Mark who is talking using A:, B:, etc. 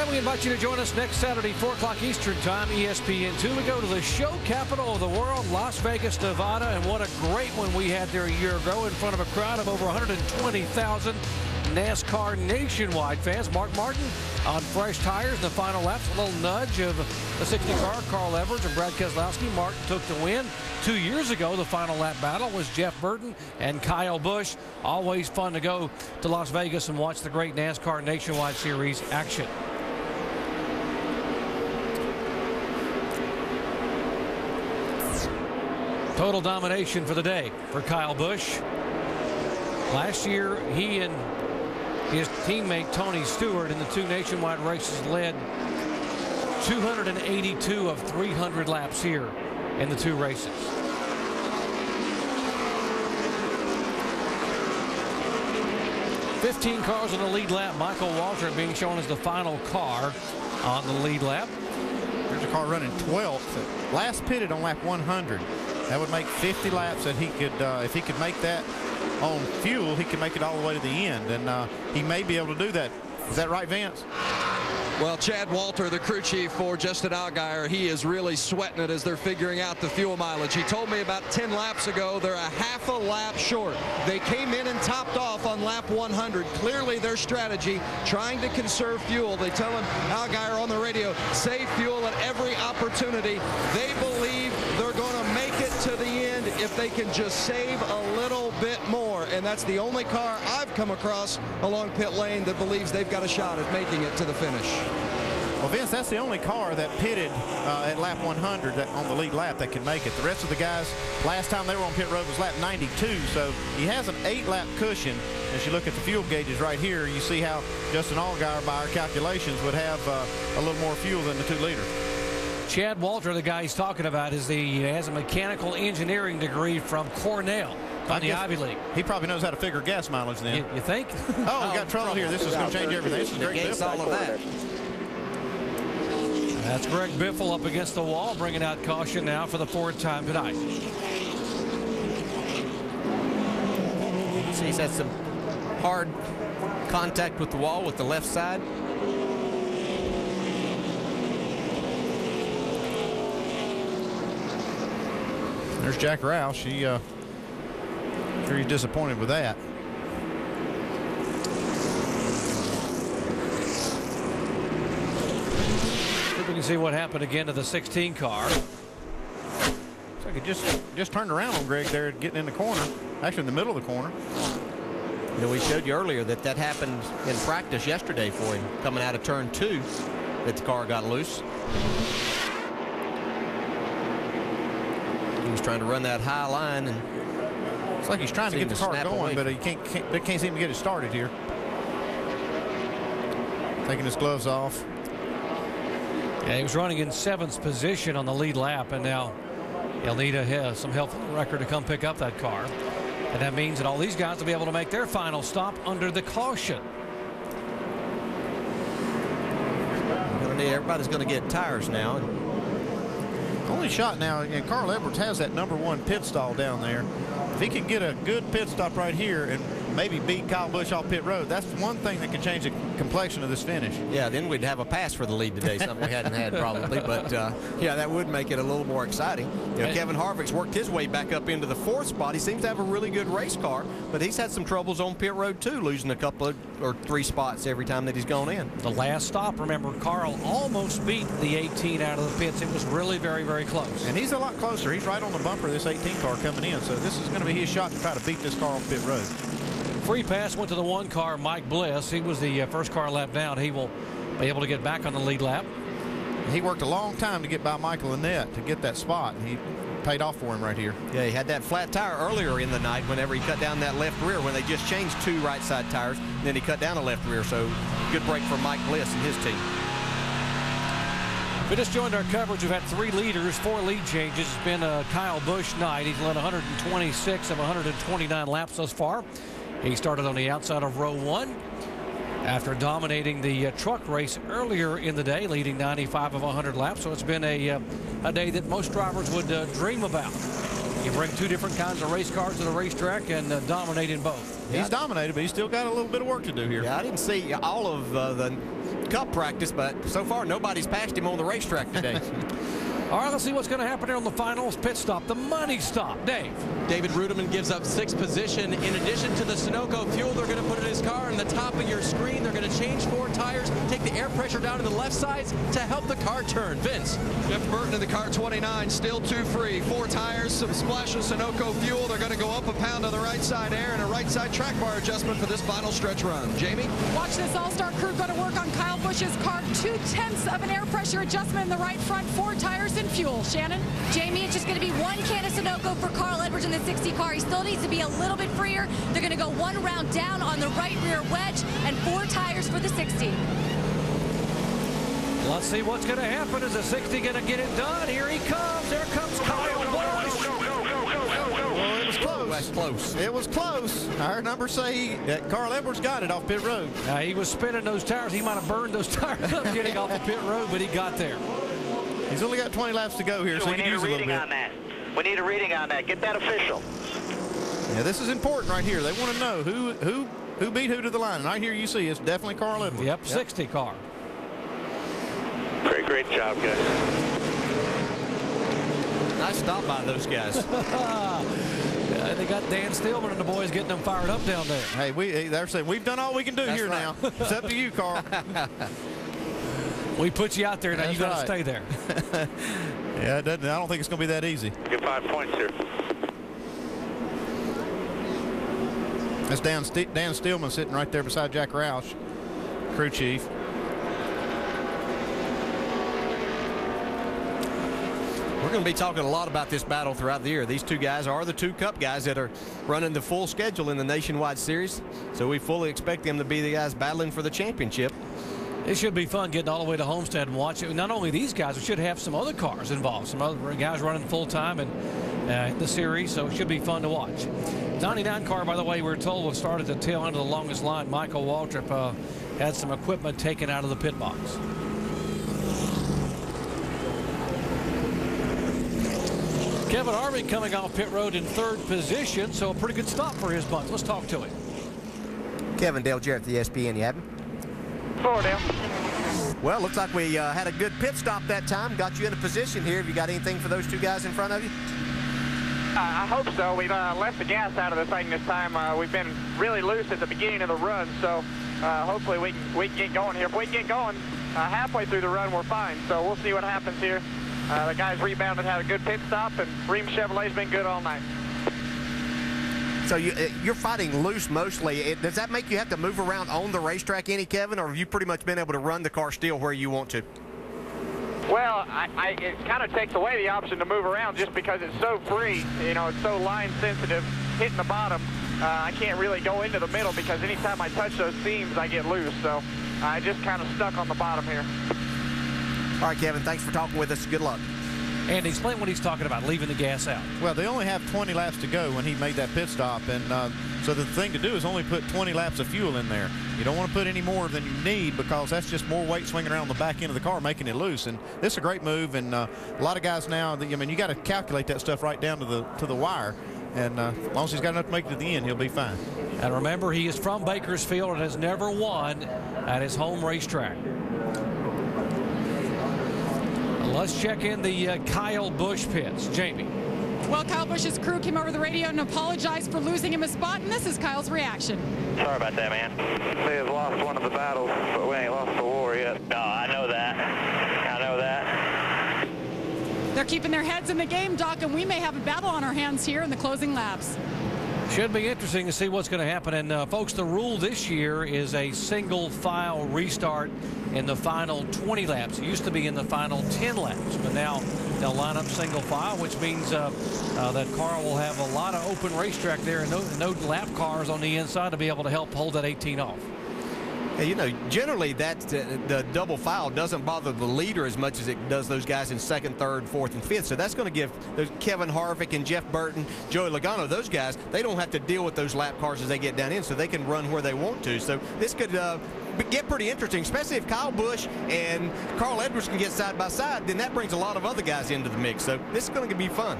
A: And we invite you to join us next Saturday, 4 o'clock Eastern Time, ESPN2. We go to the show capital of the world, Las Vegas, Nevada. And what a great one we had there a year ago in front of a crowd of over 120,000 NASCAR nationwide fans. Mark Martin on fresh tires in the final laps. A little nudge of the 60 car, Carl Edwards and Brad Keselowski. Martin took the win. 2 years ago, the final lap battle was Jeff Burton and Kyle Busch. Always fun to go to Las Vegas and watch the great NASCAR Nationwide Series action. Total domination for the day for Kyle Busch. Last year, he and his teammate Tony Stewart in the 2 nationwide races led 282 of 300 laps here in the 2 races. "15 cars on the lead lap." Michael Waltrip being shown as the final car on the lead lap.
B: There's a car running 12th. Last pitted on lap 100. That would make 50 laps that he could, if he could make that on fuel, he could make it all the way to the end. And he may be able to do that. Is that right, Vance?
C: Well, Chad Walter, the crew chief for Justin Allgaier, he is really sweating it as they're figuring out the fuel mileage. He told me about 10 laps ago they're a half a lap short. They came in and topped off on lap 100. Clearly their strategy, trying to conserve fuel. They tell him, Allgaier on the radio, save fuel at every opportunity. They believe they're going to make it to the end if they can just save a little bit more. And that's the only car I've come across along pit lane that believes they've got a shot at making it to the finish.
B: Well, Vince, that's the only car that pitted at lap 100 that on the lead lap that can make it. The rest of the guys, last time they were on pit road was lap 92, so he has an 8-lap cushion. As you look at the fuel gauges right here, you see how Justin Allgaier, by our calculations, would have a little more fuel than the 2-liter.
A: Chad Walter, the guy he's talking about, he has a mechanical engineering degree from Cornell on the Ivy League.
B: He probably knows how to figure gas mileage then.
A: You think?
B: Oh, we got trouble here. This is going to change everything. This is great.
C: All of that.
A: That's Greg Biffle up against the wall, bringing out caution now for the 4th time tonight.
D: See, he's had some hard contact with the wall with the left side.
B: There's Jack Roush. Sure he's disappointed with that.
A: We can see what happened again to the 16 car.
B: Looks like it just turned around on Greg there, getting in the corner. Actually, in the middle of the corner.
D: You know, we showed you earlier that happened in practice yesterday for him, coming out of turn 2, that the car got loose. He was trying to run that high line, and
B: it's like he's trying to get the car going, but he can't seem to get it started here. Taking his gloves off.
A: Yeah, he was running in 7th position on the lead lap, and now he'll need some help from the record to come pick up that car. And that means that all these guys will be able to make their final stop under the caution.
D: Everybody's going to get tires now.
B: Only shot now, and Carl Edwards has that #1 pit stall down there. If he can get a good pit stop right here and maybe beat Kyle Busch off pit road, that's one thing that can change the complexion of this finish.
D: Yeah, then we'd have a pass for the lead today, something we hadn't had probably. But, yeah, that would make it a little more exciting. You know, Kevin Harvick's worked his way back up into the 4th spot. He seems to have a really good race car, but he's had some troubles on pit road, too, losing a couple or 3 spots every time that he's gone in.
A: The last stop, remember, Carl almost beat the 18 out of the pits. It was really very, very close.
B: And he's a lot closer. He's right on the bumper of this 18 car coming in, so this is going to be his shot to try to beat this car off pit road.
A: Free pass went to the 1 car, Mike Bliss. He was the first car lap down. He will be able to get back on the lead lap.
B: He worked a long time to get by Michael Annette to get that spot. He paid off for him right here.
D: Yeah, he had that flat tire earlier in the night whenever he cut down that left rear when they just changed 2 right side tires. And then he cut down a left rear, so good break for Mike Bliss and his team.
A: We just joined our coverage. We've had 3 leaders, 4 lead changes. It's been a Kyle Busch night. He's led 126 of 129 laps thus far. He started on the outside of row 1 after dominating the truck race earlier in the day, leading 95 of 100 laps. So it's been a day that most drivers would dream about. You bring 2 different kinds of race cars to the racetrack and dominate in both.
B: He's dominated, but he's still got a little bit of work to do here.
D: Yeah, I didn't see all of the good cup practice, but so far nobody's passed him on the racetrack today.
A: All right, let's see what's going to happen here on the finals pit stop, the money stop. Dave.
C: David Ruderman gives up 6th position. In addition to the Sunoco fuel they're going to put in his car, on the top of your screen, they're going to change 4 tires, take the air pressure down to the left sides to help the car turn. Vince. Jeff Burton in the car 29, still 2 free. 4 tires, some splash of Sunoco fuel. They're going to go up a pound on the right side air and a right side track bar adjustment for this final stretch run. Jamie?
E: Watch this all-star crew go to work on Kyle Busch's car. 2/10 of an air pressure adjustment in the right front, 4 tires and fuel. Shannon?
F: Jamie, it's just going to be 1 can of Sunoco for Carl Edwards in the 60 car. He still needs to be a little bit freer. They're going to go 1 round down on the right rear wedge and 4 tires for the 60.
A: Let's see what's going to happen. Is the 60 going to get it done? Here he comes. There comes Kyle Busch.
B: Well, it was close.
D: That's close.
B: It was close. Our numbers say that Carl Edwards got it off pit road.
A: He was spinning those tires. He might have burned those tires up getting off the pit road, but he got there.
B: He's only got 20 laps to go here, so he can use a little bit.
G: We need a reading on that. Get that official.
B: Yeah, this is important right here. They want to know who beat who to the line. And right here you see it's definitely Carl Edwards.
A: Yep, 60 car.
G: Great job, guys.
D: Nice stop by those guys.
A: They got Dan Stillman and the boys getting them fired up down there.
B: Hey, they're saying we've done all we can do. That's here right. Now. It's up to you, Carl.
A: We put you out there now. That's you got to stay there.
B: Yeah, I don't think it's going to be that easy.
G: Get 5 points here.
B: That's Dan Stillman sitting right there beside Jack Roush, crew chief.
D: We're going to be talking a lot about this battle throughout the year. These 2 guys are the 2 Cup guys that are running the full schedule in the Nationwide Series. So we fully expect them to be the guys battling for the championship.
A: It should be fun getting all the way to Homestead and watch it. Not only these guys, we should have some other cars involved. Some other guys running full-time in the series, so it should be fun to watch. 99 car, by the way, we're told will start at the tail end of the longest line. Michael Waltrip had some equipment taken out of the pit box. Kevin Harvick coming off pit road in 3rd position, so a pretty good stop for his bunch. Let's talk to him.
D: Kevin, Dale Jarrett, the ESPN. You have him?
G: 4, Dale.
D: Well, looks like we had a good pit stop that time. Got you in a position here. Have you got anything for those 2 guys in front of you?
H: I hope so. We've left the gas out of the thing this time. We've been really loose at the beginning of the run, so hopefully we can get going here. If we can get going halfway through the run, we're fine. So we'll see what happens here. The guys rebounded, had a good pit stop, and Ream Chevrolet's been good all night.
D: So you're fighting loose mostly. Does that make you have to move around on the racetrack any, Kevin, or have you pretty much been able to run the car still where you want to?
H: Well, it kind of takes away the option to move around just because it's so free. You know, it's so line sensitive, hitting the bottom. I can't really go into the middle because anytime I touch those seams, I get loose. So I just kind of stuck on the bottom here.
D: All right, Kevin, thanks for talking with us. Good luck.
A: And explain what he's talking about, leaving the gas out.
B: Well, they only have 20 laps to go when he made that pit stop, and so the thing to do is only put 20 laps of fuel in there. You don't want to put any more than you need because that's just more weight swinging around the back end of the car, making it loose. And this is a great move, and a lot of guys now, I mean, you got to calculate that stuff right down to the wire, and as long as he's got enough to make it to the end, he'll be fine.
A: And remember, he is from Bakersfield and has never won at his home racetrack. Let's check in the Kyle Busch pits. Jamie.
E: Well, Kyle Busch's crew came over the radio and apologized for losing him a spot, and this is Kyle's reaction.
G: Sorry about that, man. We have lost one of the battles, but we ain't lost the war yet. No, I know that. I know that.
E: They're keeping their heads in the game, Doc, and we may have a battle on our hands here in the closing laps.
A: Should be interesting to see what's going to happen. And, folks, the rule this year is a single file restart in the final 20 laps. It used to be in the final 10 laps, but now they'll line up single file, which means that Carl will have a lot of open racetrack there and no lap cars on the inside to be able to help hold that 18 off.
D: Yeah, you know, generally the double file doesn't bother the leader as much as it does those guys in 2nd, 3rd, 4th, and 5th. So that's going to give those Kevin Harvick and Jeff Burton, Joey Logano, those guys, they don't have to deal with those lap cars as they get down in, so they can run where they want to. So this could get pretty interesting, especially if Kyle Busch and Carl Edwards can get side by side. Then that brings a lot of other guys into the mix. So this is going to be fun.